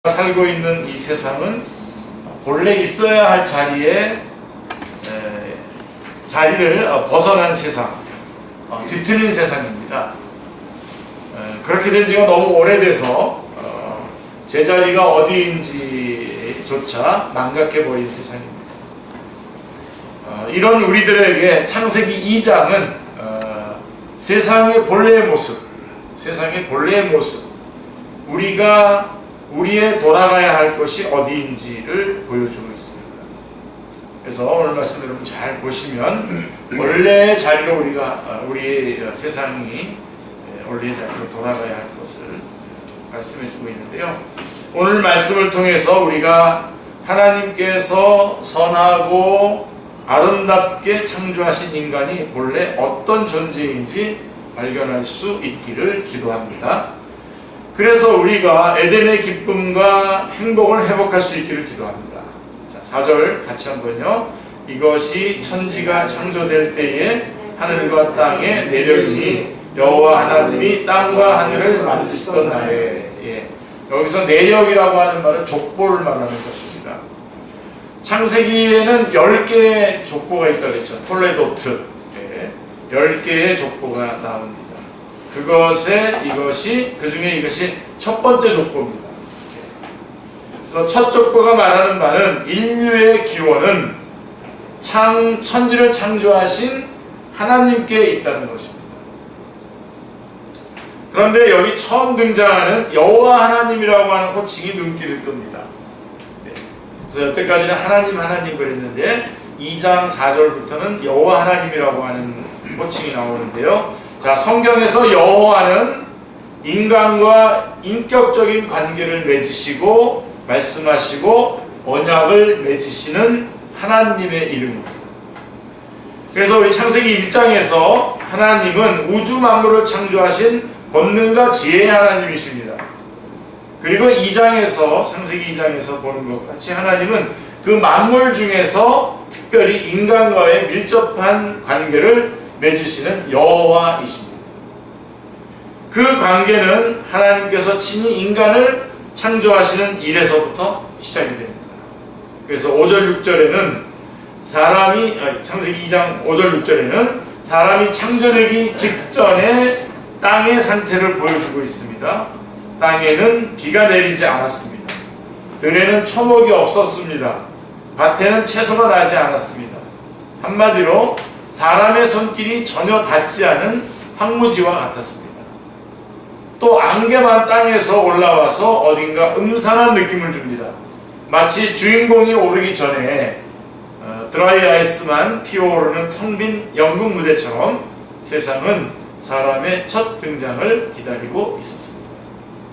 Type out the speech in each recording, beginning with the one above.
살고 있는 이 세상은 본래 있어야 할 자리를 벗어난 세상, 뒤틀린 세상입니다. 그렇게 된 지가 너무 오래돼서 제자리가 어디인지조차 망각해버린 세상입니다. 이런 우리들에게 창세기 2장은 세상의 본래의 모습, 우리가 우리의 돌아가야 할 것이 어디인지를 보여주고 있습니다. 그래서 오늘 말씀 여러분 잘 보시면 원래의 자리로 우리 세상이 원래의 자리로 돌아가야 할 것을 말씀해주고 있는데요. 오늘 말씀을 통해서 우리가 하나님께서 선하고 아름답게 창조하신 인간이 본래 어떤 존재인지 발견할 수 있기를 기도합니다. 그래서 우리가 에덴의 기쁨과 행복을 회복할 수 있기를 기도합니다. 자, 4절 같이 한번요. 이것이 천지가 창조될 때에 하늘과 땅의 내력이니 여호와 하나님이 땅과 하늘을 만드시던 날에. 여기서 내력이라고 하는 말은 족보를 말하는 것입니다. 창세기에는 10개의 족보가 있다고 했죠. 톨레도트. 10개의 족보가 나옵니다. 이것이 첫 번째 족보입니다. 그래서 첫 족보가 말하는 바는 인류의 기원은 천지를 창조하신 하나님께 있다는 것입니다. 그런데 여기 처음 등장하는 여호와 하나님이라고 하는 호칭이 눈길을 끕니다. 그래서 여태까지는 하나님 그랬는데 2장 4절부터는 여호와 하나님이라고 하는 호칭이 나오는데요. 자, 성경에서 여호와는 인간과 인격적인 관계를 맺으시고 말씀하시고 언약을 맺으시는 하나님의 이름입니다. 그래서 우리 창세기 1장에서 하나님은 우주 만물을 창조하신 권능과 지혜의 하나님이십니다. 그리고 창세기 2장에서 보는 것 같이 하나님은 그 만물 중에서 특별히 인간과의 밀접한 관계를 맺으시는 여호와이십니다. 그 관계는 하나님께서 친히 인간을 창조하시는 일에서부터 시작이 됩니다. 그래서 5절 6절에는 창세기 2장 5절 6절에는 사람이 창조되기 직전에 땅의 상태를 보여주고 있습니다. 땅에는 비가 내리지 않았습니다. 들에는 초목이 없었습니다. 밭에는 채소가 나지 않았습니다. 한마디로 사람의 손길이 전혀 닿지 않은 황무지와 같았습니다. 또 안개만 땅에서 올라와서 어딘가 음산한 느낌을 줍니다. 마치 주인공이 오르기 전에 드라이 아이스만 피어오르는 텅 빈 연극 무대처럼 세상은 사람의 첫 등장을 기다리고 있었습니다.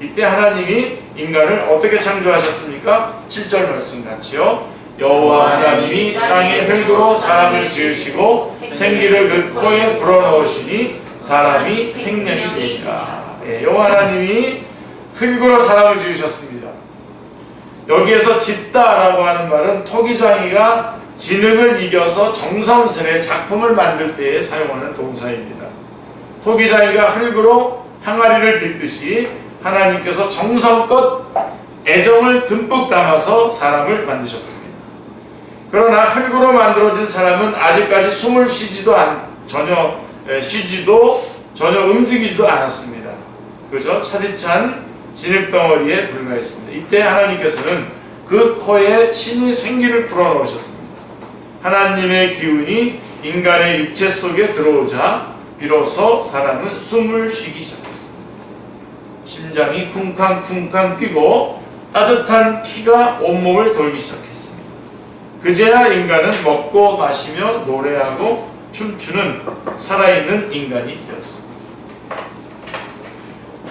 이때 하나님이 인간을 어떻게 창조하셨습니까? 7절 말씀 같이요. 여호와 하나님이 땅의 흙으로 사람을 지으시고 생기를 그 코에 불어넣으시니 사람이 생명이 되니라. 여호와 하나님이 흙으로 사람을 지으셨습니다. 여기에서 짓다라고 하는 말은 토기장이가 진흙을 이겨서 정성스레 작품을 만들 때에 사용하는 동사입니다. 토기장이가 흙으로 항아리를 빚듯이 하나님께서 정성껏 애정을 듬뿍 담아서 사람을 만드셨습니다. 그러나 흙으로 만들어진 사람은 아직까지 숨을 전혀 움직이지도 않았습니다. 그저 차디찬 진흙덩어리에 불과했습니다. 이때 하나님께서는 그 코에 신이 생기를 불어넣으셨습니다. 하나님의 기운이 인간의 육체 속에 들어오자 비로소 사람은 숨을 쉬기 시작했습니다. 심장이 쿵쾅쿵쾅 뛰고 따뜻한 피가 온몸을 돌기 시작했습니다. 그제야 인간은 먹고 마시며 노래하고 춤추는 살아있는 인간이 되었습니다.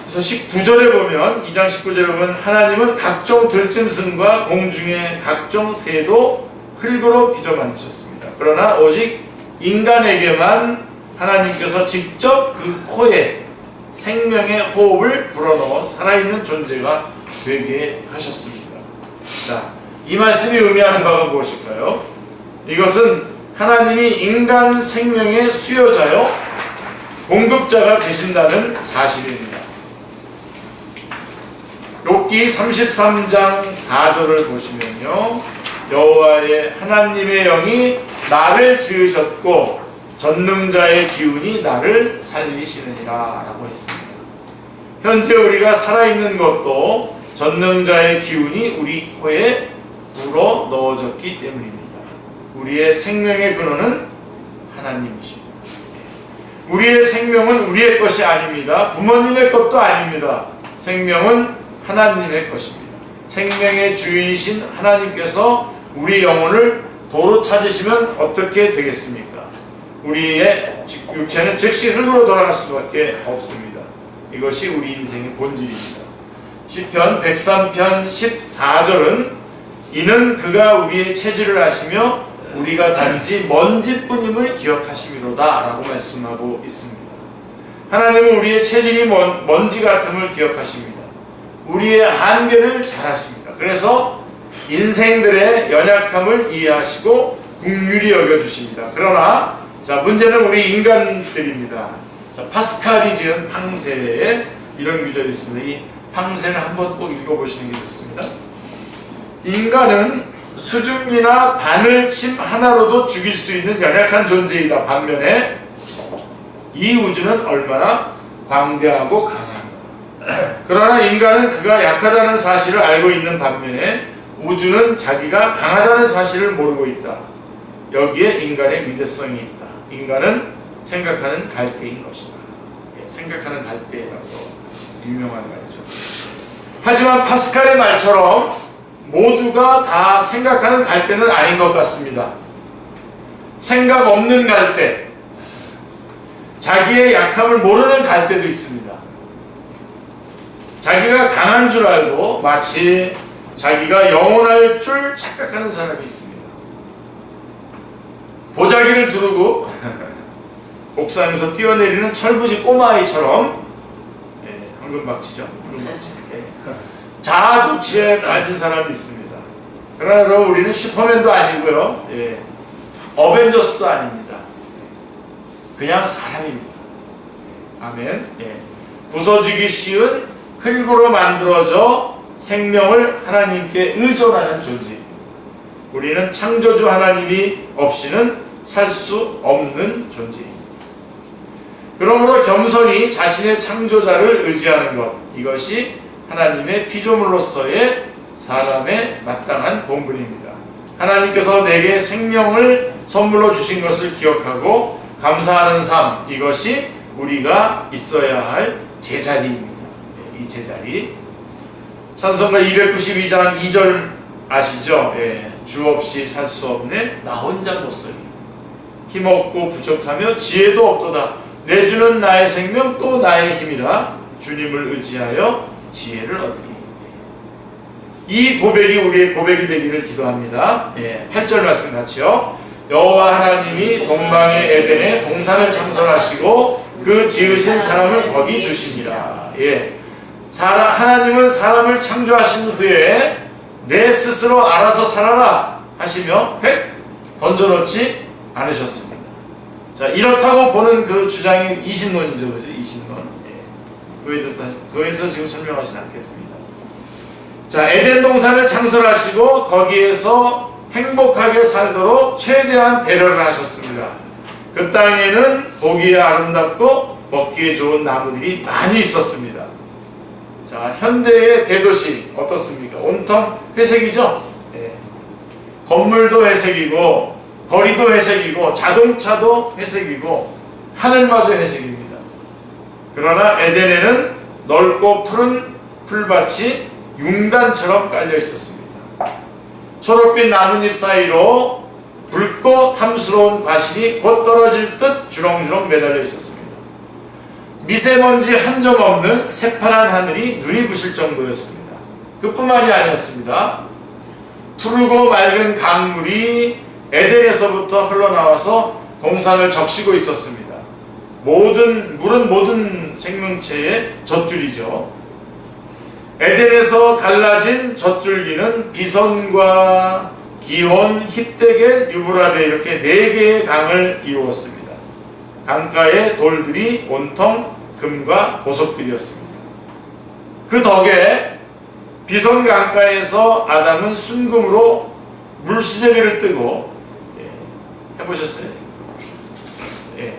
그래서 19절에 보면 2장 19절에 보면 하나님은 각종 들짐승과 공중의 각종 새도 흙으로 빚어 만드셨습니다. 그러나 오직 인간에게만 하나님께서 직접 그 코에 생명의 호흡을 불어넣어 살아있는 존재가 되게 하셨습니다. 자, 이 말씀이 의미하는 바가 무엇일까요? 이것은 하나님이 인간 생명의 수요자요 공급자가 되신다는 사실입니다. 욥기 33장 4절을 보시면요, 여호와의 하나님의 영이 나를 지으셨고 전능자의 기운이 나를 살리시느니라 라고 했습니다. 현재 우리가 살아있는 것도 전능자의 기운이 우리 코에 불어 넣어졌기 때문입니다. 우리의 생명의 근원은 하나님이십니다. 우리의 생명은 우리의 것이 아닙니다. 부모님의 것도 아닙니다. 생명은 하나님의 것입니다. 생명의 주인이신 하나님께서 우리 영혼을 도로 찾으시면 어떻게 되겠습니까? 우리의 육체는 즉시 흙으로 돌아갈 수밖에 없습니다. 이것이 우리 인생의 본질입니다. 시편 103편 14절은 이는 그가 우리의 체질을 아시며 우리가 단지 먼지뿐임을 기억하심이로다 라고 말씀하고 있습니다. 하나님은 우리의 체질이 먼지 같음을 기억하십니다. 우리의 한계를 잘 아십니다. 그래서 인생들의 연약함을 이해하시고 긍휼히 여겨주십니다. 그러나 자, 문제는 우리 인간들입니다. 자, 파스칼이 지은 팡세에 이런 구절이 있습니다. 이 팡세는 한번 꼭 읽어보시는 게 좋습니다. 인간은 수증기나 바늘침 하나로도 죽일 수 있는 연약한 존재이다. 반면에 이 우주는 얼마나 광대하고 강한가. 그러나 인간은 그가 약하다는 사실을 알고 있는 반면에 우주는 자기가 강하다는 사실을 모르고 있다. 여기에 인간의 미대성이 있다. 인간은 생각하는 갈대인 것이다. 생각하는 갈대라고 유명한 말이죠. 하지만 파스칼의 말처럼 모두가 다 생각하는 갈대는 아닌 것 같습니다. 생각 없는 갈대, 자기의 약함을 모르는 갈대도 있습니다. 자기가 강한 줄 알고 마치 자기가 영원할 줄 착각하는 사람이 있습니다. 보자기를 두르고 옥상에서 뛰어내리는 철부지 꼬마아이처럼 황금박쥐죠. 황금박쥐. 자아도취에 빠진 사람이 있습니다. 그러나 여러분, 우리는 슈퍼맨도 아니고요, 어벤져스도 아닙니다. 그냥 사람입니다. 아멘. 부서지기 쉬운 흙으로 만들어져 생명을 하나님께 의존하는 존재. 우리는 창조주 하나님이 없이는 살 수 없는 존재입니다. 그러므로 겸손히 자신의 창조자를 의지하는 것, 이것이 하나님의 피조물로서의 사람의 마땅한 본분입니다. 하나님께서 내게 생명을 선물로 주신 것을 기억하고 감사하는 삶, 이것이 우리가 있어야 할 제자리입니다. 이 제자리. 찬송가 292장 2절 아시죠? 주 없이 살 수 없네 나 혼자 못쓰니 힘없고 부족하며 지혜도 없도다. 내 주는 나의 생명 또 나의 힘이라 주님을 의지하여 지혜를 얻으리. 이 고백이 우리의 고백이 되기를 기도합니다. 8절 말씀 같이요. 여호와 하나님이 동방의 에덴에 동산을 창설하시고 그 지으신 사람을 거기 두시니라. 하나님은 사람을 창조하신 후에 내 스스로 알아서 살아라 하시며 획 던져놓지 않으셨습니다. 자, 이렇다고 보는 그 주장이 이신론이죠, 그죠? 이신론. 그거에서 지금 설명하지는 않겠습니다. 자, 에덴 동산을 창설하시고 거기에서 행복하게 살도록 최대한 배려를 하셨습니다. 그 땅에는 보기에 아름답고 먹기에 좋은 나무들이 많이 있었습니다. 자, 현대의 대도시 어떻습니까? 온통 회색이죠? 건물도 회색이고 거리도 회색이고 자동차도 회색이고 하늘마저 회색입니다. 그러나 에덴에는 넓고 푸른 풀밭이 융단처럼 깔려 있었습니다. 초록빛 나뭇잎 사이로 붉고 탐스러운 과실이 곧 떨어질 듯 주렁주렁 매달려 있었습니다. 미세먼지 한 점 없는 새파란 하늘이 눈이 부실 정도였습니다. 그뿐만이 아니었습니다. 푸르고 맑은 강물이 에덴에서부터 흘러나와서 동산을 적시고 있었습니다. 물은 모든 생명체의 젖줄이죠. 에덴에서 갈라진 젖줄기는 비선과 기혼, 힛데겔, 유브라데 이렇게 4개의 강을 이루었습니다. 강가의 돌들이 온통 금과 보석들이었습니다. 그 덕에 비손 강가에서 아담은 순금으로 물수제비를 뜨고, 해보셨어요? 예.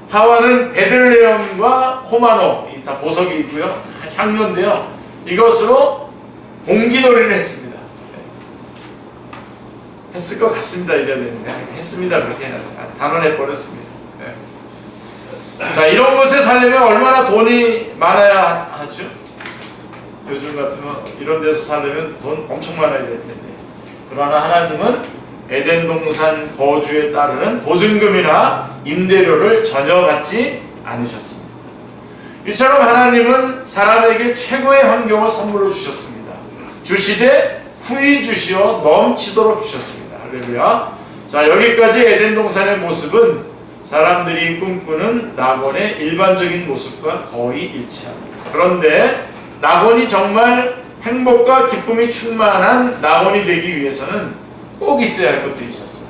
하와는 베들레헴과 호마노, 다 보석이 있고요, 향료인데요, 이것으로 공기놀이를 했습니다. 했을 것 같습니다. 이래야 되는데 했습니다. 그렇게 해야지. 단언해 버렸습니다. 자, 이런 곳에 살려면 얼마나 돈이 많아야 하죠? 요즘 같으면 이런 데서 살려면 돈 엄청 많아야 될 텐데, 그러나 하나님은 에덴 동산 거주에 따르는 보증금이나 임대료를 전혀 받지 않으셨습니다. 이처럼 하나님은 사람에게 최고의 환경을 선물로 주셨습니다. 주시되 후히 주시어 넘치도록 주셨습니다. 할렐루야. 자, 여기까지 에덴 동산의 모습은 사람들이 꿈꾸는 낙원의 일반적인 모습과 거의 일치합니다. 그런데 낙원이 정말 행복과 기쁨이 충만한 낙원이 되기 위해서는 꼭 있어야 할 것들이 있었어요.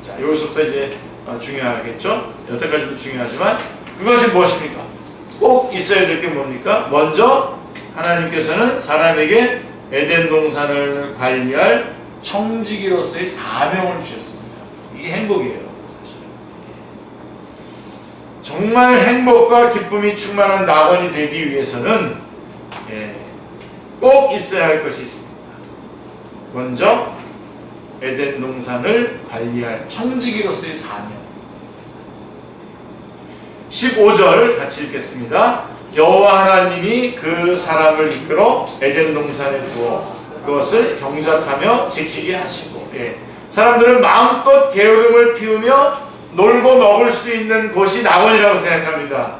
자, 여기서부터 이제 중요하겠죠? 여태까지도 중요하지만 그것이 무엇입니까? 꼭 있어야 될 게 뭡니까? 먼저 하나님께서는 사람에게 에덴 동산을 관리할 청지기로서의 사명을 주셨습니다. 이게 행복이에요. 사실. 정말 행복과 기쁨이 충만한 낙원이 되기 위해서는 꼭 있어야 할 것이 있습니다. 먼저 에덴 동산을 관리할 청지기로서의 사명. 15절 같이 읽겠습니다. 여호와 하나님이 그 사람을 이끌어 에덴 동산에 두어 그것을 경작하며 지키게 하시고, 사람들은 마음껏 게으름을 피우며 놀고 먹을 수 있는 곳이 낙원이라고 생각합니다.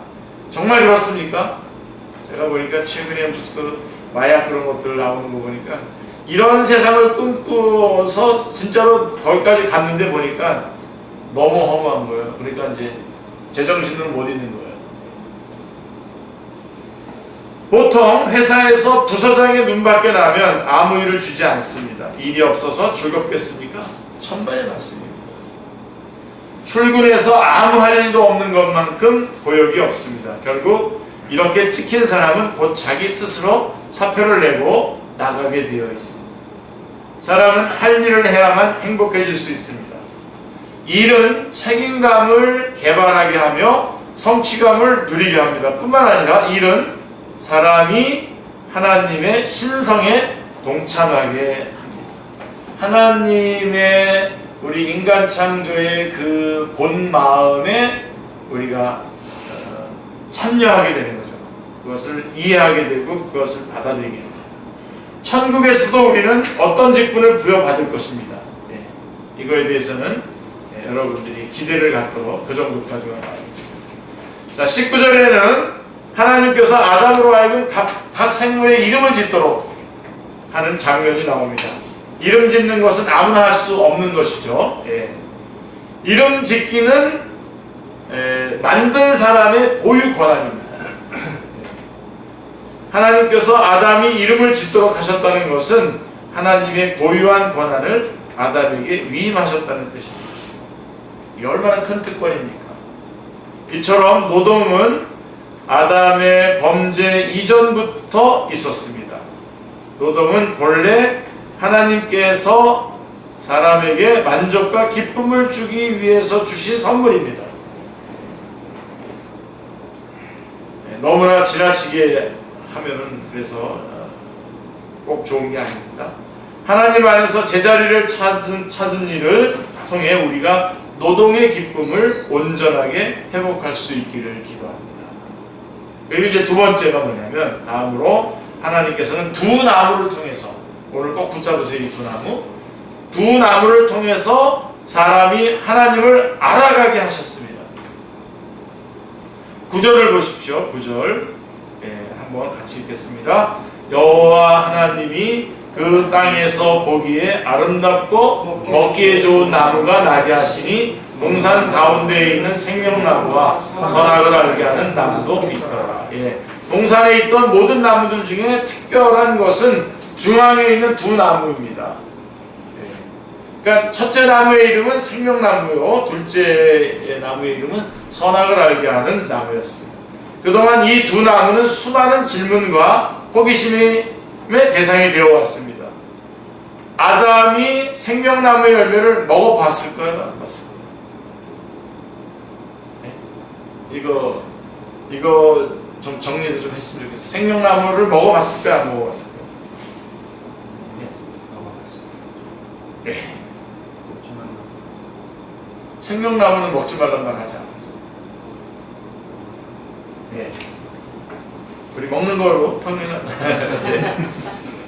정말 그렇습니까? 제가 보니까 최근에 무슨 그 마약 그런 것들 나오는 거 보니까 이런 세상을 꿈꾸어서 진짜로 거기까지 갔는데 보니까 너무 허무한 거예요. 그러니까 이제 제정신으로 못 있는 거예요. 보통 회사에서 부서장의 눈밖에 나면 아무 일을 주지 않습니다. 일이 없어서 즐겁겠습니까? 천만의 말씀입니다. 출근해서 아무 할 일도 없는 것만큼 고역이 없습니다. 결국 이렇게 찍힌 사람은 곧 자기 스스로 사표를 내고 나가게 되어 있습니다. 사람은 할 일을 해야만 행복해질 수 있습니다. 일은 책임감을 개발하게 하며 성취감을 누리게 합니다. 뿐만 아니라 일은 사람이 하나님의 신성에 동참하게 합니다. 하나님의 우리 인간 창조의 그 본 마음에 우리가 참여하게 되는 거죠. 그것을 이해하게 되고 그것을 받아들이게 됩니다. 천국에서도 우리는 어떤 직분을 부여받을 것입니다. 이거에 대해서는 여러분들이 기대를 갖도록 그 정도까지만 알겠습니다. 자, 19절에는 하나님께서 아담으로 하여금 각 생물의 이름을 짓도록 하는 장면이 나옵니다. 이름 짓는 것은 아무나 할 수 없는 것이죠. 이름 짓기는 만든 사람의 고유 권한입니다. 하나님께서 아담이 이름을 짓도록 하셨다는 것은 하나님의 고유한 권한을 아담에게 위임하셨다는 뜻입니다. 이 얼마나 큰 특권입니까? 이처럼 노동은 아담의 범죄 이전부터 있었습니다. 노동은 본래 하나님께서 사람에게 만족과 기쁨을 주기 위해서 주신 선물입니다. 너무나 지나치게 하면은 그래서 꼭 좋은 게 아닙니다. 하나님 안에서 제자리를 찾은 일을 통해 우리가 노동의 기쁨을 온전하게 회복할 수 있기를 기도합니다. 그리고 이제 두 번째가 뭐냐면, 다음으로 하나님께서는 두 나무를 통해서, 오늘 꼭 붙잡으세요. 이 두 나무. 두 나무를 통해서 사람이 하나님을 알아가게 하셨습니다. 9절을 보십시오. 9절 한번 같이 읽겠습니다. 여호와 하나님이 그 땅에서 보기에 아름답고 먹기에 좋은 나무가 나게 하시니 동산 가운데에 있는 생명나무와 선악을 알게 하는 나무도 있더라. 동산에 있던 모든 나무들 중에 특별한 것은 중앙에 있는 두 나무입니다. 그러니까 첫째 나무의 이름은 생명나무요, 둘째 나무의 이름은 선악을 알게 하는 나무였습니다. 그동안 이 두 나무는 수많은 질문과 호기심이 대상이 되어 왔습니다. 아담이 생명나무의 열매를 먹어봤을까요? 안 봤을까요? 네? 이거 좀 정리를 좀 했으면 좋겠어요. 생명나무를 먹어봤을까요? 안 먹어봤을까요? 네. 네. 생명나무는 먹지 말란 말 하지 않았죠. 네. 우리 먹는 거로 턴이나. 네.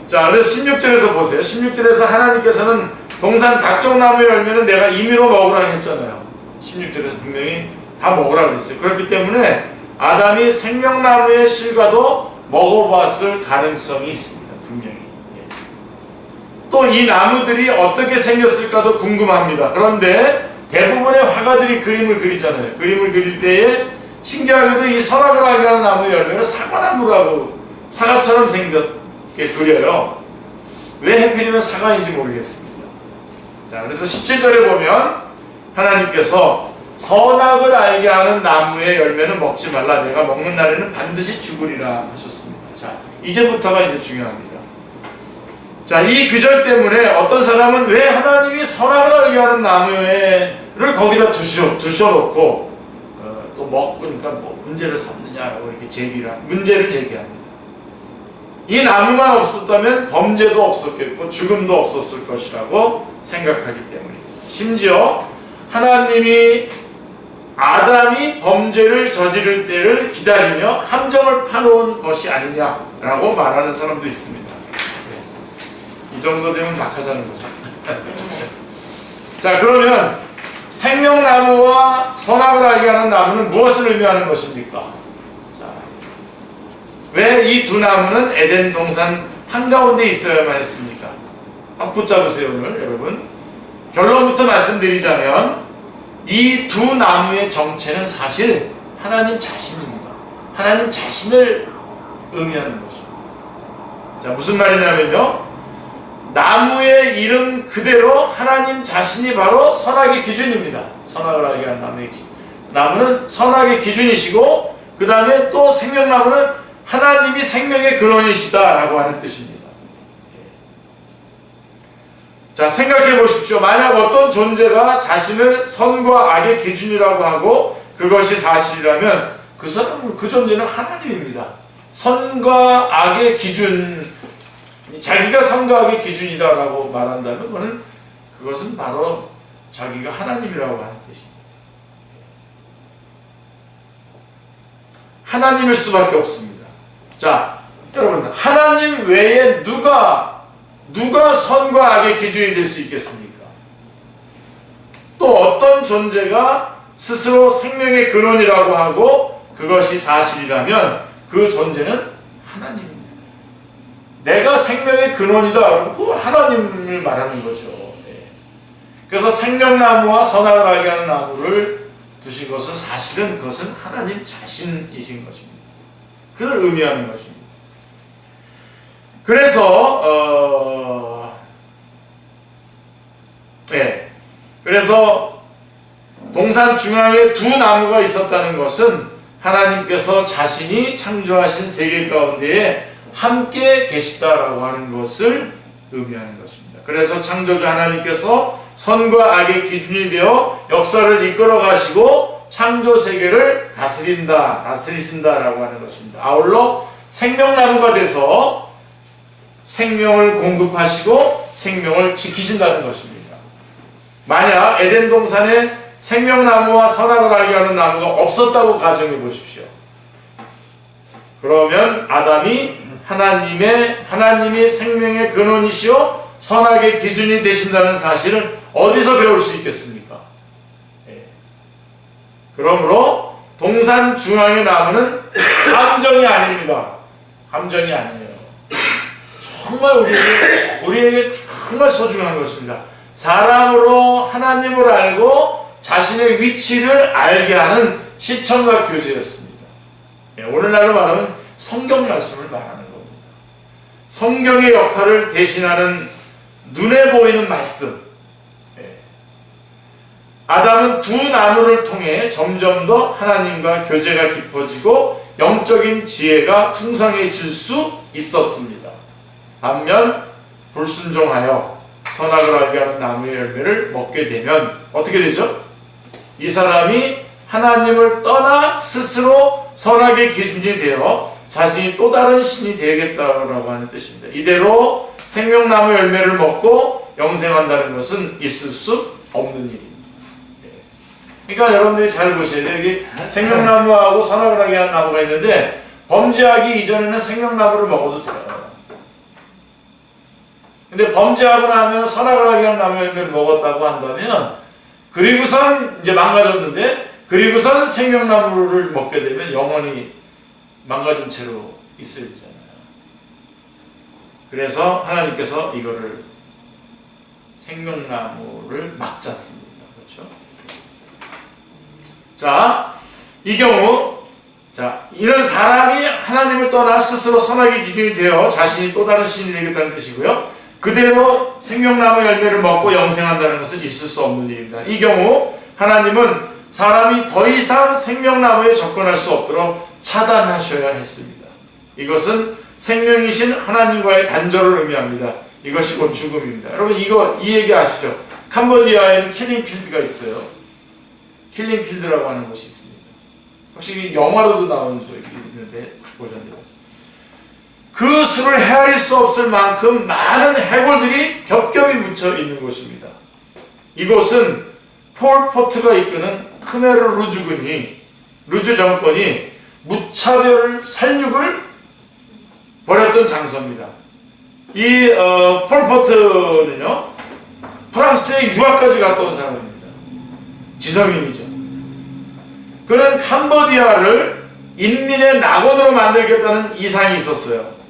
자, 그래서 16절에서 보세요. 16절에서 하나님께서는 동산 각종 나무의 열매는 내가 임의로 먹으라 했잖아요. 16절에서 분명히 다 먹으라 그랬어요. 그렇기 때문에 아담이 생명나무의 실과도 먹어봤을 가능성이 있습니다. 분명히. 또 이 나무들이 어떻게 생겼을까도 궁금합니다. 그런데 대부분의 화가들이 그림을 그리잖아요. 그림을 그릴 때에 신기하게도 이 선악을 알게 하는 나무의 열매를 사과나무라고 사과처럼 생겼게 그려요. 왜 하필이면 사과인지 모르겠습니다. 자, 그래서 17절에 보면 하나님께서 선악을 알게 하는 나무의 열매는 먹지 말라. 내가 먹는 날에는 반드시 죽으리라 하셨습니다. 자, 이제부터가 이제 중요합니다. 자, 이 규절 때문에 어떤 사람은 왜 하나님이 선악을 알게 하는 나무를 거기다 두셔놓고 또 먹으니까 뭐 문제를 삼느냐라고 이렇게 문제를 제기합니다. 이 나무만 없었다면 범죄도 없었겠고 죽음도 없었을 것이라고 생각하기 때문입니다. 심지어 하나님이 아담이 범죄를 저지를 때를 기다리며 함정을 파놓은 것이 아니냐라고 말하는 사람도 있습니다. 이 정도 되면 막 하자는 거죠. 자, 그러면 생명나무와 선악을 알게 하는 나무는 무엇을 의미하는 것입니까? 자, 왜 이 두 나무는 에덴 동산 한가운데 있어야만 했습니까? 꽉 붙잡으세요, 오늘 여러분. 결론부터 말씀드리자면 이 두 나무의 정체는 사실 하나님 자신입니다. 하나님 자신을 의미하는 것입니다. 자, 무슨 말이냐면요, 나무의 이름 그대로 하나님 자신이 바로 선악의 기준입니다. 선악을 알게 하는 나무는 선악의 기준이시고, 그 다음에 또 생명나무는 하나님이 생명의 근원이시다라고 하는 뜻입니다. 자, 생각해 보십시오. 만약 어떤 존재가 자신을 선과 악의 기준이라고 하고 그것이 사실이라면 그 존재는 하나님입니다. 선과 악의 기준, 자기가 선과 악의 기준이다라고 말한다면 그것은 바로 자기가 하나님이라고 하는 뜻입니다. 하나님일 수밖에 없습니다. 자, 여러분, 하나님 외에 누가 선과 악의 기준이 될 수 있겠습니까? 또 어떤 존재가 스스로 생명의 근원이라고 하고 그것이 사실이라면 그 존재는 하나님입니다. 내가 생명의 근원이다. 그 하나님을 말하는 거죠. 그래서 생명나무와 선악을 알게 하는 나무를 두신 것은 사실은 그것은 하나님 자신이신 것입니다. 그걸 의미하는 것입니다. 그래서 동산 중앙에 두 나무가 있었다는 것은 하나님께서 자신이 창조하신 세계 가운데에 함께 계시다라고 하는 것을 의미하는 것입니다. 그래서 창조주 하나님께서 선과 악의 기준이 되어 역사를 이끌어 가시고 창조 세계를 다스리신다라고 하는 것입니다. 아울러 생명나무가 돼서 생명을 공급하시고 생명을 지키신다는 것입니다. 만약 에덴 동산에 생명나무와 선악을 알게 하는 나무가 없었다고 가정해 보십시오. 그러면 아담이 하나님이 생명의 근원이시오 선악의 기준이 되신다는 사실을 어디서 배울 수 있겠습니까? 그러므로 동산 중앙의 나무는 함정이 아닙니다. 함정이 아니에요. 정말 우리에게 정말 소중한 것입니다. 사람으로 하나님을 알고 자신의 위치를 알게 하는 시청과 교제였습니다. 오늘날로 말하면 성경 말씀을 말하는 겁니다. 성경의 역할을 대신하는 눈에 보이는 말씀. 아담은 두 나무를 통해 점점 더 하나님과 교제가 깊어지고 영적인 지혜가 풍성해질 수 있었습니다. 반면 불순종하여 선악을 알게 하는 나무의 열매를 먹게 되면 어떻게 되죠? 이 사람이 하나님을 떠나 스스로 선악의 기준이 되어 자신이 또 다른 신이 되겠다라고 하는 뜻입니다. 이대로 생명나무 열매를 먹고 영생한다는 것은 있을 수 없는 일입니다. 그러니까 여러분들이 잘 보셔야 돼요. 여기 생명나무하고 선악을 알게 하는 나무가 있는데 범죄하기 이전에는 생명나무를 먹어도 돼요. 근데 범죄하고 나면 선악을 알게 하는 나무 열매를 먹었다고 한다면 그리고선 이제 망가졌는데 그리고선 생명나무를 먹게 되면 영원히 망가진 채로 있어야 되잖아요. 그래서 하나님께서 이거를 생명나무를 막지 않습니다. 그렇죠? 자, 이 경우 이런 사람이 하나님을 떠나 스스로 선악의 기준이 되어 자신이 또 다른 신이 되겠다는 뜻이고요. 그대로 생명나무 열매를 먹고 영생한다는 것은 있을 수 없는 일입니다. 이 경우 하나님은 사람이 더 이상 생명나무에 접근할 수 없도록 차단하셔야 했습니다. 이것은 생명이신 하나님과의 단절을 의미합니다. 이것이 곧 죽음입니다. 여러분 이 얘기 아시죠? 캄보디아에는 킬링필드가 있어요. 킬링필드라고 하는 곳이 있습니다. 혹시 영화로도 나오는 적이 있는데 혹시 보셨나요? 그 수를 헤아릴 수 없을 만큼 많은 해골들이 겹겹이 묻혀 있는 곳입니다. 이곳은 폴 포트가 이끄는 크메르 루즈 정권이 무차별 살육을 벌였던 장소입니다. 이 폴 포트는요 프랑스에 유학까지 갔다 온 사람입니다. 지성인이죠. 그는 캄보디아를 인민의 낙원으로 만들겠다는 이상이 있었어요.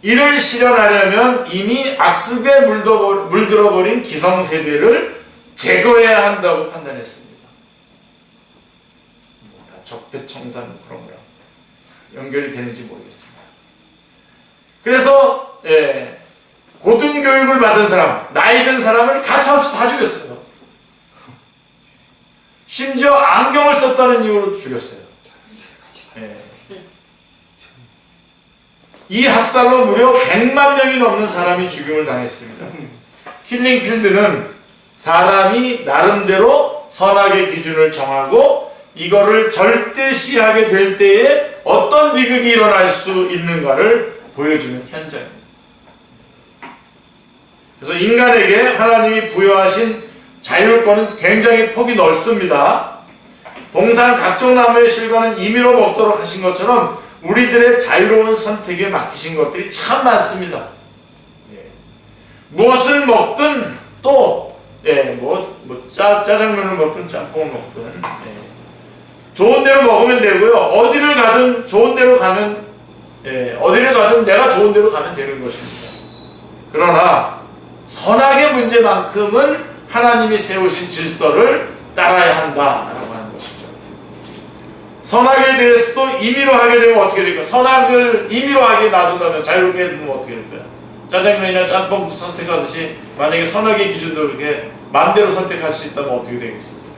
이를 실현하려면 이미 악습에 물들어버린 기성세대를 제거해야 한다고 판단했습니다. 다 적폐청산 그런 거랑 연결이 되는지 모르겠습니다. 그래서 고등교육을 받은 사람, 나이 든 사람을 가차없이 다 죽였어요. 심지어 안경을 썼다는 이유로 죽였어요. 이 학살로 무려 100만 명이 넘는 사람이 죽임을 당했습니다. 킬링필드는 사람이 나름대로 선악의 기준을 정하고 이거를 절대시하게 될 때에 어떤 비극이 일어날 수 있는가를 보여주는 현장입니다. 그래서 인간에게 하나님이 부여하신 자율권은 굉장히 폭이 넓습니다. 동산 각종 나무의 실과는 임의로 먹도록 하신 것처럼 우리들의 자유로운 선택에 맡기신 것들이 참 많습니다. 무엇을 먹든 또 짜장면을 먹든 짬뽕을 먹든 좋은 대로 먹으면 되고요. 어디를 가든 좋은 대로 가면 어디를 가든 내가 좋은 대로 가면 되는 것입니다. 그러나 선악의 문제만큼은 하나님이 세우신 질서를 따라야 한다라고 하는 것이죠. 선악에 대해서도 임의로 하게 되면 어떻게 될까? 선악을 임의로 하게 놔둔다면 자유롭게 해두면 어떻게 될까요? 짜장면이나 짬뽕 선택하듯이 만약에 선악의 기준도 이렇게 마음대로 선택할 수 있다면 어떻게 되겠습니까?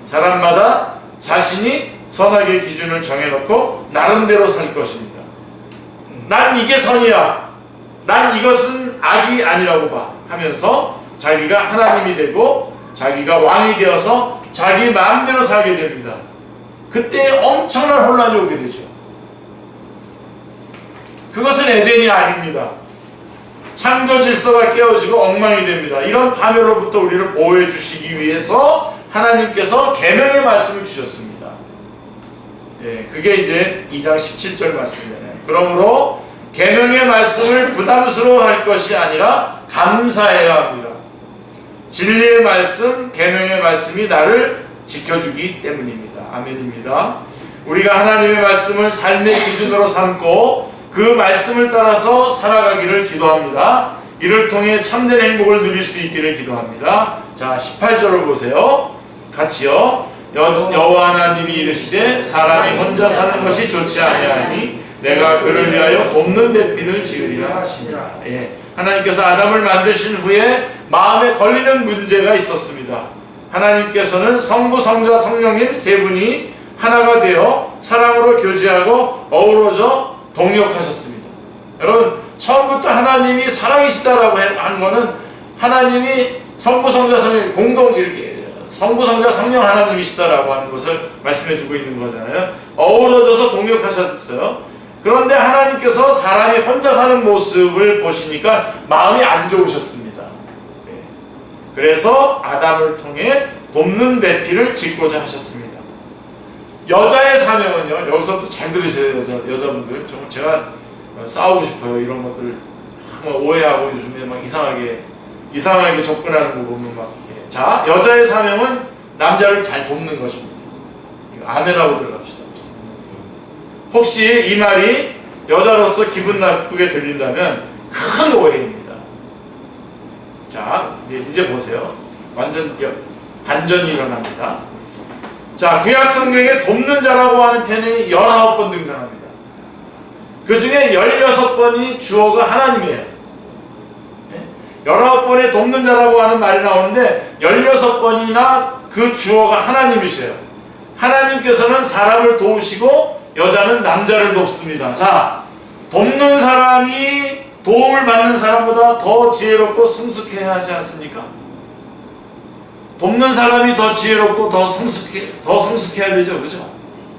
사람마다 자신이 선악의 기준을 정해놓고 나름대로 살 것입니다. 난 이게 선이야. 난 이것은 악이 아니라고 봐. 하면서 자기가 하나님이 되고 자기가 왕이 되어서 자기 마음대로 살게 됩니다. 그때 엄청난 혼란이 오게 되죠. 그것은 에덴이 아닙니다. 창조 질서가 깨어지고 엉망이 됩니다. 이런 파멸로부터 우리를 보호해 주시기 위해서 하나님께서 계명의 말씀을 주셨습니다. 그게 이제 2장 17절 말씀이잖아요. 그러므로 계명의 말씀을 부담스러워할 것이 아니라 감사해야 합니다. 진리의 말씀, 계명의 말씀이 나를 지켜주기 때문입니다. 아멘입니다. 우리가 하나님의 말씀을 삶의 기준으로 삼고 그 말씀을 따라서 살아가기를 기도합니다. 이를 통해 참된 행복을 누릴 수 있기를 기도합니다. 자, 18절을 보세요. 같이요. 여호와 하나님이 이르시되 사람이 혼자 사는 것이 좋지 아니하니 내가 그를 위하여 돕는 배필을 지으리라 하시니라. 하나님께서 아담을 만드신 후에 마음에 걸리는 문제가 있었습니다. 하나님께서는 성부, 성자, 성령님 세 분이 하나가 되어 사랑으로 교제하고 어우러져 동역하셨습니다. 여러분, 처음부터 하나님이 사랑이시다라고 한 거는 하나님이 성부, 성자, 성령 공동 이렇게 성부, 성자, 성령 하나님이시다라고 하는 것을 말씀해주고 있는 거잖아요. 어우러져서 동력하셨어요. 그런데 하나님께서 사람이 혼자 사는 모습을 보시니까 마음이 안 좋으셨습니다. 그래서 아담을 통해 돕는 배필을 짓고자 하셨습니다. 여자의 사명은요, 여기서부터 잘 들으세요. 여자분들. 좀 제가 싸우고 싶어요. 이런 것들 오해하고 요즘에 막 이상하게 접근하는 거 보면 막. 자, 여자의 사명은 남자를 잘 돕는 것입니다. 이거 아멘하고 들어갑시다. 혹시 이 말이 여자로서 기분 나쁘게 들린다면 큰 오해입니다. 자, 이제 보세요. 완전 반전이 일어납니다. 자, 구약 성경에 돕는 자라고 하는 편이 19번 등장합니다. 그 중에 16번이 주어가 하나님이에요. 19번에 돕는 자라고 하는 말이 나오는데 16번이나 그 주어가 하나님이세요. 하나님께서는 사람을 도우시고 여자는 남자를 돕습니다. 자, 돕는 사람이 도움을 받는 사람보다 더 지혜롭고 성숙해야 하지 않습니까? 돕는 사람이 더 지혜롭고 더 성숙해야 되죠, 그죠?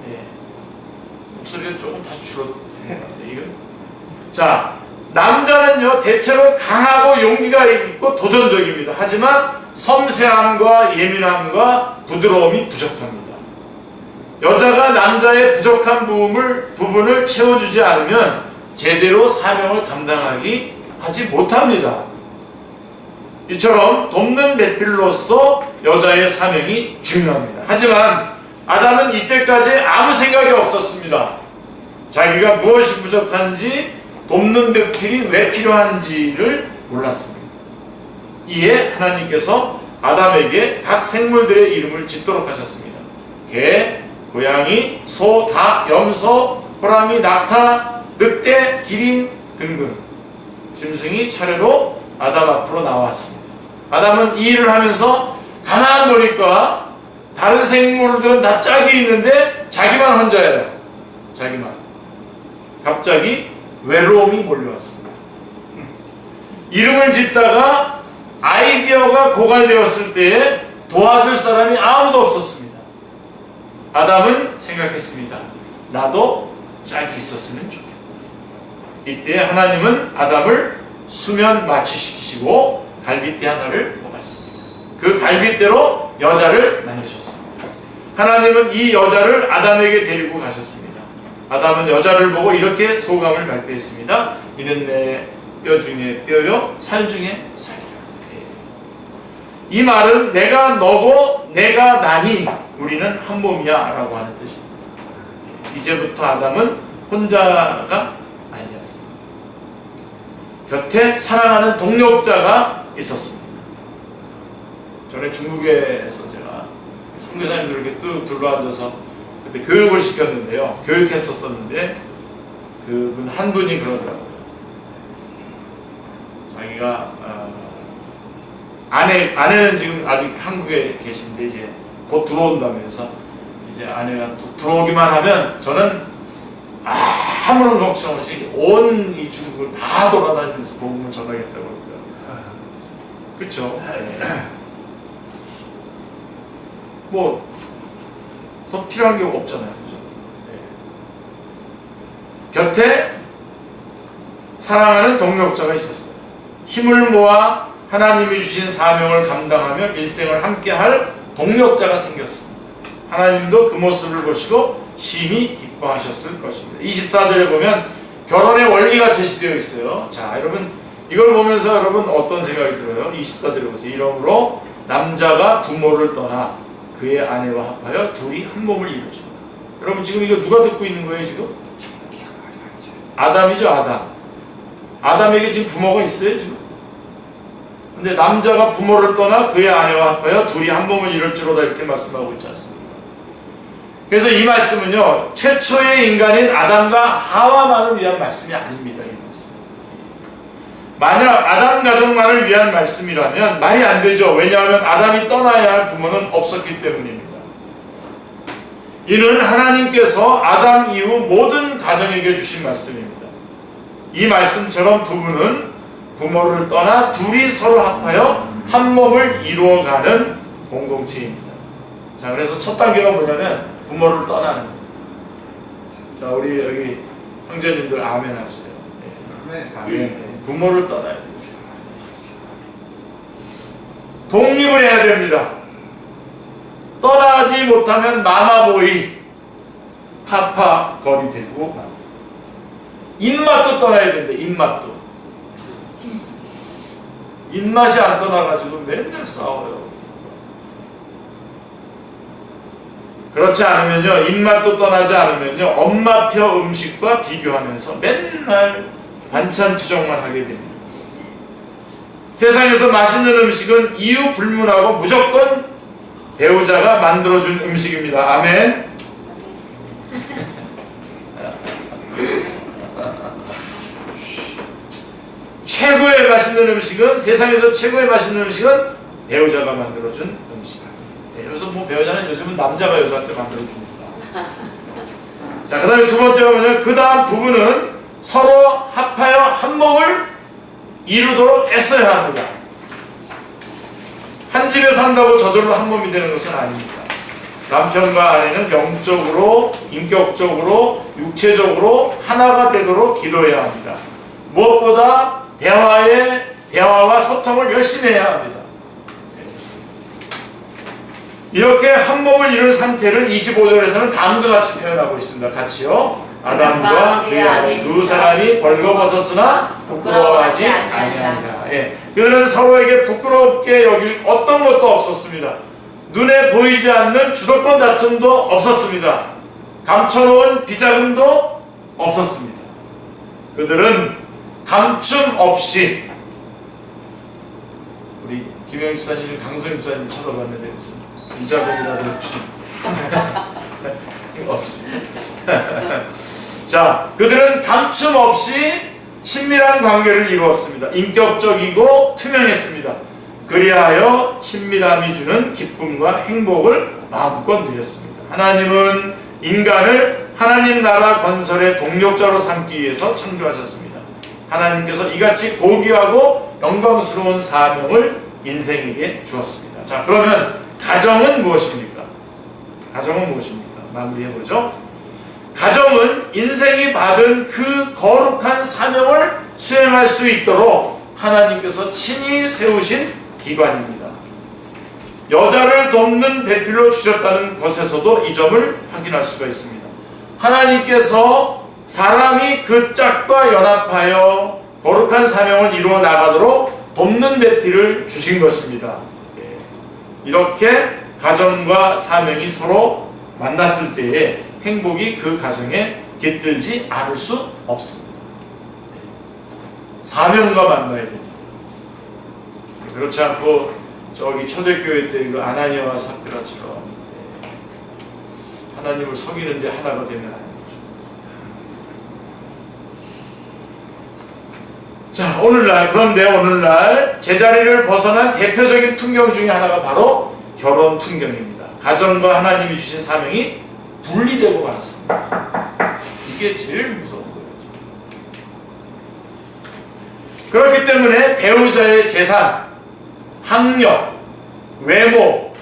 예. 목소리가 조금 다시 줄어드네요. 자, 남자는요 대체로 강하고 용기가 있고 도전적입니다. 하지만 섬세함과 예민함과 부드러움이 부족합니다. 여자가 남자의 부족한 부분을 채워주지 않으면 제대로 사명을 감당하지 못합니다. 이처럼 돕는 배필로서 여자의 사명이 중요합니다. 하지만 아담은 이때까지 아무 생각이 없었습니다. 자기가 무엇이 부족한지 돕는 배필이 왜 필요한지를 몰랐습니다. 이에 하나님께서 아담에게 각 생물들의 이름을 짓도록 하셨습니다. 개, 고양이, 소, 닭, 염소, 호랑이, 낙타, 늑대, 기린 등등 짐승이 차례로 아담 앞으로 나왔습니다. 아담은 이 일을 하면서 가만 보니까 다른 생물들은 다 짝이 있는데 자기만 혼자예요. 자기만. 갑자기 외로움이 몰려왔습니다. 이름을 짓다가 아이디어가 고갈되었을 때에 도와줄 사람이 아무도 없었습니다. 아담은 생각했습니다. 나도 짝이 있었으면 좋겠다. 이때 하나님은 아담을 수면 마취시키시고 갈빗대 하나를 뽑았습니다. 그 갈빗대로 여자를 만드셨습니다. 하나님은 이 여자를 아담에게 데리고 가셨습니다. 아담은 여자를 보고 이렇게 소감을 발표했습니다. 이는 내 뼈 중에 뼈요 살 중에 살이라. 이 말은 내가 너고 내가 나니 우리는 한 몸이야 라고 하는 뜻입니다. 이제부터 아담은 혼자가 아니었습니다. 곁에 사랑하는 동력자가 있었습니다. 전에 중국에서 제가 선교사님들 이렇게 뚝 둘러앉아서 그때 교육을 시켰는데요. 교육했었었는데 그분 한 분이 그러더라고요. 자기가 아내는 지금 아직 한국에 계신데 이제 곧 들어온다면서 이제 아내가 들어오기만 하면 저는 아무런 걱정 없이 온 이 중국을 다 돌아다니면서 복음을 전하겠다고 그러더라고요. 그렇죠? 뭐 더 필요한 게 없잖아요. 그죠? 곁에 사랑하는 동력자가 있었어요. 힘을 모아 하나님이 주신 사명을 감당하며 일생을 함께할 동력자가 생겼습니다. 하나님도 그 모습을 보시고 심히 기뻐하셨을 것입니다. 24절에 보면 결혼의 원리가 제시되어 있어요. 자, 여러분 이걸 보면서 여러분 어떤 생각이 들어요? 24절에 보세요. 이러므로 남자가 부모를 떠나 그의 아내와 합하여 둘이 한 몸을 이루죠. 여러분 지금 이거 누가 듣고 있는 거예요 지금? 아담이죠. 아담에게 지금 부모가 있어요 지금. 근데 남자가 부모를 떠나 그의 아내와 합하여 둘이 한 몸을 이룰지로다 이렇게 말씀하고 있지 않습니까? 그래서 이 말씀은요 최초의 인간인 아담과 하와만을 위한 말씀이 아닙니다. 이 말씀. 만약 아담 가족만을 위한 말씀이라면 말이 안 되죠. 왜냐하면 아담이 떠나야 할 부모는 없었기 때문입니다. 이는 하나님께서 아담 이후 모든 가정에게 주신 말씀입니다. 이 말씀처럼 부부는 부모를 떠나 둘이 서로 합하여 한 몸을 이루어가는 공동체입니다. 자, 그래서 첫 단계가 뭐냐면 부모를 떠나는 거예요. 자, 우리 여기 형제님들 아멘 하세요. 네. 아멘. 네. 부모를 떠나야 돼요. 독립을 해야 됩니다. 떠나지 못하면 마마보이 파파 거리 되고 입맛도 떠나야 된대. 입맛이 안 떠나가지고 맨날 싸워요. 그렇지 않으면요, 입맛도 떠나지 않으면요, 엄마표 음식과 비교하면서 맨날 반찬 투정만 하게 됩니다. 세상에서 맛있는 음식은 이유 불문하고 무조건 배우자가 만들어준 음식입니다. 아멘. 최고의 맛있는 음식은, 세상에서 최고의 맛있는 음식은 배우자가 만들어준 음식. 네, 여기서 뭐 배우자는 요즘은 남자가 여자한테 만들어줍니다. 자, 그 다음에 두 번째가 뭐냐면, 그 다음 부부는 서로 합하여 한 몸을 이루도록 애써야 합니다. 한 집에 산다고 저절로 한 몸이 되는 것은 아닙니다. 남편과 아내는 영적으로, 인격적으로, 육체적으로 하나가 되도록 기도해야 합니다. 무엇보다 대화와 소통을 열심히 해야 합니다. 이렇게 한 몸을 이룬 상태를 25절에서는 다음과 같이 표현하고 있습니다. 같이요. 아담과 그의 아내 두 사람이 벌거벗었으나 부끄러워하지 아니하니라. 예. 그들은 서로에게 부끄럽게 여길 어떤 것도 없었습니다. 눈에 보이지 않는 주도권 다툼도 없었습니다. 감춰놓은 비자금도 없었습니다. 그들은 감춤 없이, 우리 김영 집사님, 강성 집사님 쳐다봤는데 무슨 비자금이라도 혹시 없습니다. 자, 그들은 감춤 없이 친밀한 관계를 이루었습니다. 인격적이고 투명했습니다. 그리하여 친밀함이 주는 기쁨과 행복을 마음껏 누렸습니다. 하나님은 인간을 하나님 나라 건설의 동력자로 삼기 위해서 창조하셨습니다. 하나님께서 이같이 고귀하고 영광스러운 사명을 인생에게 주었습니다. 자, 그러면 가정은 무엇입니까? 가정은 무엇입니까? 마무리해보죠. 가정은 인생이 받은 그 거룩한 사명을 수행할 수 있도록 하나님께서 친히 세우신 기관입니다. 여자를 돕는 배필로 주셨다는 것에서도 이 점을 확인할 수가 있습니다. 하나님께서 사람이 그 짝과 연합하여 거룩한 사명을 이루어 나가도록 돕는 배필을 주신 것입니다. 이렇게 가정과 사명이 서로 만났을 때에 행복이 그 가정에 깃들지 않을 수 없습니다. 사명과 만나야 됩니다. 그렇지 않고 저기 초대교회 때 그 아나니아와 삽비라처럼 하나님을 섬기는데 하나가 되면 안 되죠. 자, 그런데 오늘날 제자리를 벗어난 대표적인 풍경 중에 하나가 바로 결혼 풍경입니다. 가정과 하나님이 주신 사명이 분리되고 말았습니다. 이게 제일 무서운 거예요. 그렇기 때문에 배우자의 재산, 학력, 외모,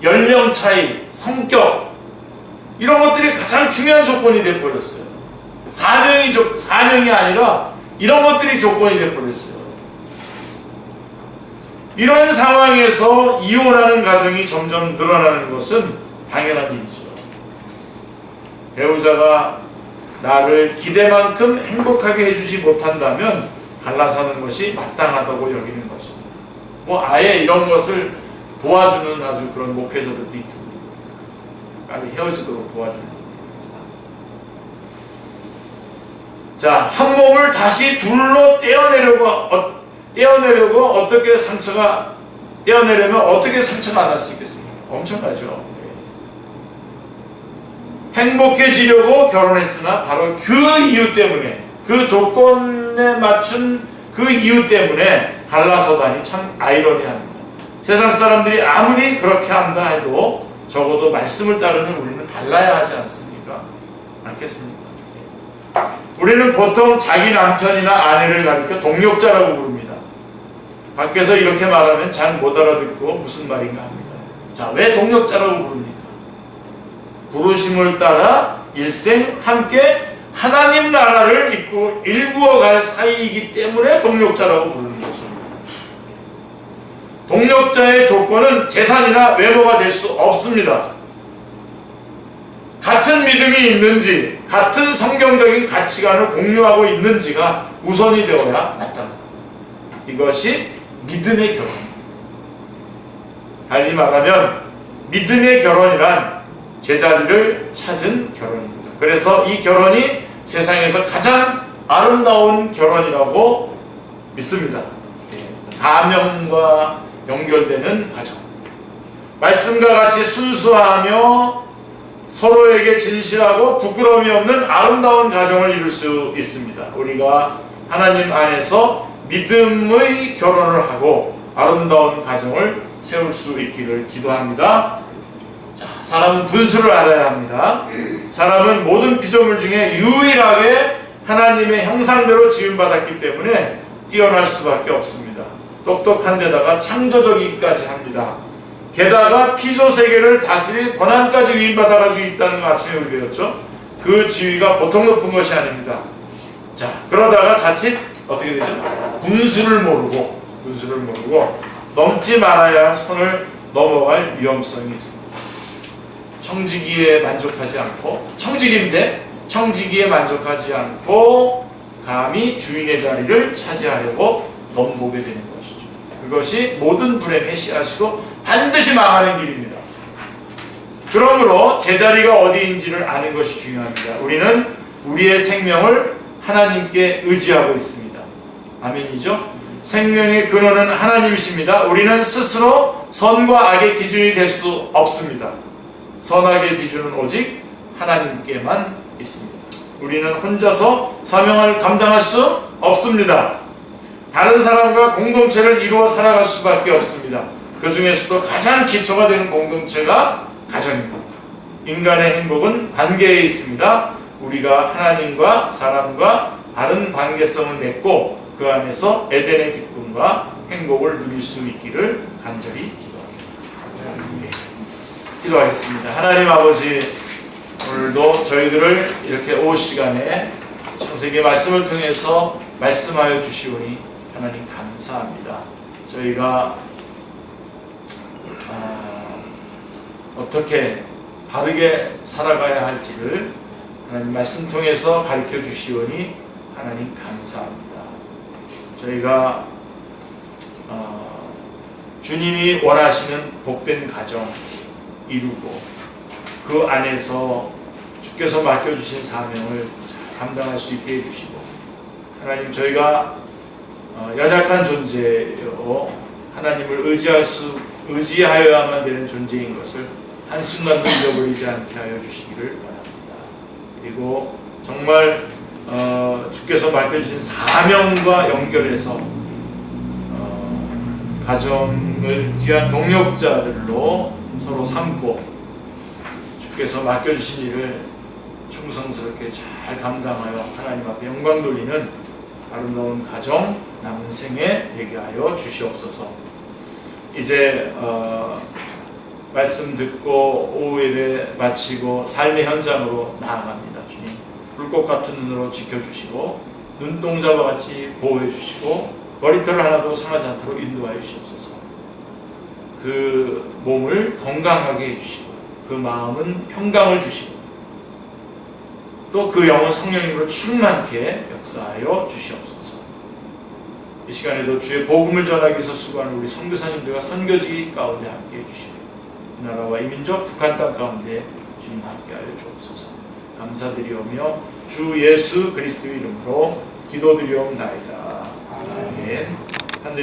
연령 차이, 성격, 이런 것들이 가장 중요한 조건이 되어버렸어요. 사명이 아니라 이런 것들이 조건이 되어버렸어요. 이런 상황에서 이혼하는 가정이 점점 늘어나는 것은 당연한 일이죠. 배우자가 나를 기대만큼 행복하게 해주지 못한다면 갈라서는 것이 마땅하다고 여기는 것입니다. 뭐 아예 이런 것을 도와주는 아주 그런 목회자들도 있습니다. 빨리 헤어지도록 도와주는 겁니다. 자, 한 몸을 다시 둘로 떼어내려면 어떻게 상처가 안 날 수 있겠습니까? 엄청나죠. 행복해지려고 결혼했으나 바로 그 이유 때문에, 그 조건에 맞춘 그 이유 때문에 갈라서다니 참 아이러니합니다. 세상 사람들이 아무리 그렇게 한다 해도 적어도 말씀을 따르는 우리는 달라야 하지 않습니까? 않겠습니까? 우리는 보통 자기 남편이나 아내를 가리켜 동력자라고 부릅니다. 밖에서 이렇게 말하면 잘 못 알아듣고 무슨 말인가 합니다. 자, 왜 동력자라고 부릅니까? 부르심을 따라 일생 함께 하나님 나라를 잇고 일구어갈 사이이기 때문에 동력자라고 부르는 것입니다. 동력자의 조건은 재산이나 외모가 될 수 없습니다. 같은 믿음이 있는지, 같은 성경적인 가치관을 공유하고 있는지가 우선이 되어야 마땅합니다. 이것이 믿음의 결혼입니다. 달리 말하면 믿음의 결혼이란 제자리를 찾은 결혼입니다. 그래서 이 결혼이 세상에서 가장 아름다운 결혼이라고 믿습니다. 사명과 연결되는 과정. 말씀과 같이 순수하며 서로에게 진실하고 부끄러움이 없는 아름다운 가정을 이룰 수 있습니다. 우리가 하나님 안에서 믿음의 결혼을 하고 아름다운 가정을 세울 수 있기를 기도합니다. 자, 사람은 분수를 알아야 합니다. 사람은 모든 피조물 중에 유일하게 하나님의 형상대로 지음받았기 때문에 뛰어날 수밖에 없습니다. 똑똑한 데다가 창조적이기까지 합니다. 게다가 피조세계를 다스릴 권한까지 위임받아가지고 있다는 거 아침에 우리 배웠죠? 그 지위가 보통 높은 것이 아닙니다. 자, 그러다가 자칫 어떻게 되죠? 분수를 모르고 넘지 말아야 할 선을 넘어갈 위험성이 있습니다. 청지기에 만족하지 않고, 청지기에 만족하지 않고 감히 주인의 자리를 차지하려고 넘보게 되는 것이죠. 그것이 모든 불행의 씨앗이고 반드시 망하는 길입니다. 그러므로 제자리가 어디인지를 아는 것이 중요합니다. 우리는 우리의 생명을 하나님께 의지하고 있습니다. 아멘이죠? 생명의 근원은 하나님이십니다. 우리는 스스로 선과 악의 기준이 될 수 없습니다. 선악의 기준은 오직 하나님께만 있습니다. 우리는 혼자서 사명을 감당할 수 없습니다. 다른 사람과 공동체를 이루어 살아갈 수밖에 없습니다. 그 중에서도 가장 기초가 되는 공동체가 가정입니다. 인간의 행복은 관계에 있습니다. 우리가 하나님과 사람과 바른 관계성을 맺고 그 안에서 에덴의 기쁨과 행복을 누릴 수 있기를 간절히 기도합니다. 기도하겠습니다. 하나님 아버지, 오늘도 저희들을 이렇게 오후 시간에 창세기 말씀을 통해서 말씀하여 주시오니 하나님 감사합니다. 저희가 어떻게 바르게 살아가야 할지를 하나님 말씀 통해서 가르쳐 주시오니 하나님 감사합니다. 저희가 주님이 원하시는 복된 가정 이루고 그 안에서 주께서 맡겨주신 사명을 감당할 수 있게 해주시고, 하나님 저희가 연약한 존재요 하나님을 의지하여야만 되는 존재인 것을 한순간도 잊어버리지 않게 하여 주시기를 바랍니다. 그리고 정말 주께서 맡겨주신 사명과 연결해서 가정을 귀한 동력자들로 서로 삼고 주께서 맡겨주신 일을 충성스럽게 잘 감당하여 하나님 앞에 영광 돌리는 아름다운 가정 남은 생에 되게 하여 주시옵소서. 이제 말씀 듣고 오후 예배 마치고 삶의 현장으로 나아갑니다. 주님, 불꽃 같은 눈으로 지켜주시고 눈동자와 같이 보호해 주시고 머리털 하나도 상하지 않도록 인도하여 주시옵소서. 그 몸을 건강하게 해주시고 그 마음은 평강을 주시고 또 그 영혼 성령님으로 충만케 역사하여 주시옵소서. 이 시간에도 주의 복음을 전하기 위해서 수고하는 우리 선교사님들과 선교지 가운데 함께 해주시고 이 나라와 이 민족 북한 땅 가운데 주님 함께하여 주옵소서. 감사드리오며 주 예수 그리스도의 이름으로 기도드리옵나이다. 아멘.